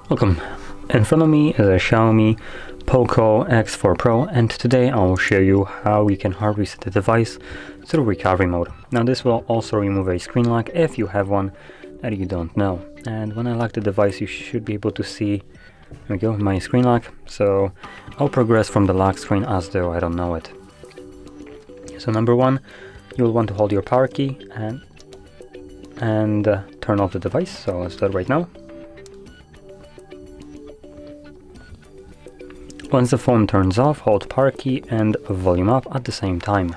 Welcome. In front of me is a Xiaomi POCO X4 Pro, and today I will show you how you can hard reset the device through recovery mode. Now this will also remove a screen lock if you have one that you don't know. And when I lock the device, you should be able to see, there we go, my screen lock. So I'll progress from the lock screen as though I don't know it. So number one, you'll want to hold your power key and turn off the device. So let's do it right now. Once the phone turns off, hold power key and volume up at the same time.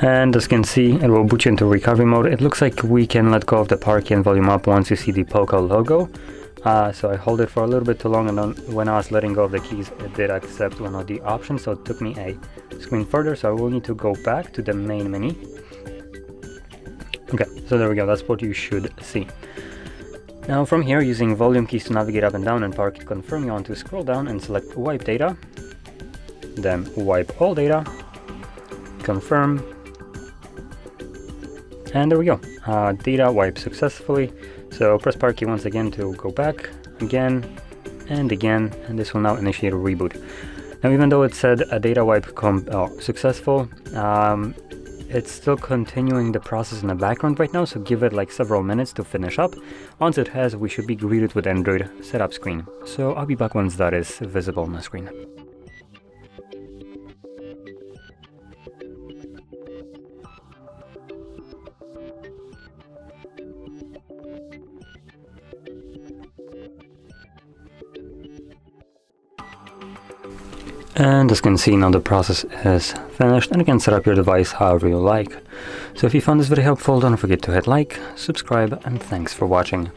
And as you can see, it will boot you into recovery mode. It looks like we can let go of the power key and volume up once you see the POCO logo. So I hold it for a little bit too long, and then when I was letting go of the keys, it did accept one of the options, so it took me a screen further, so I will need to go back to the main menu. Okay, so there we go, that's what you should see. Now from here, using volume keys to navigate up and down and power key to confirm, you want to scroll down and select wipe data, then wipe all data, confirm, and there we go, data wiped successfully. So press power key once again to go back, again, and this will now initiate a reboot. Now even though it said a data wipe successful, it's still continuing the process in the background right now, so give it like several minutes to finish up. Once it has, we should be greeted with Android setup screen. So I'll be back once that is visible on the screen. And as you can see, now the process is finished and you can set up your device however you like. So if you found this video helpful, don't forget to hit like, subscribe, and thanks for watching.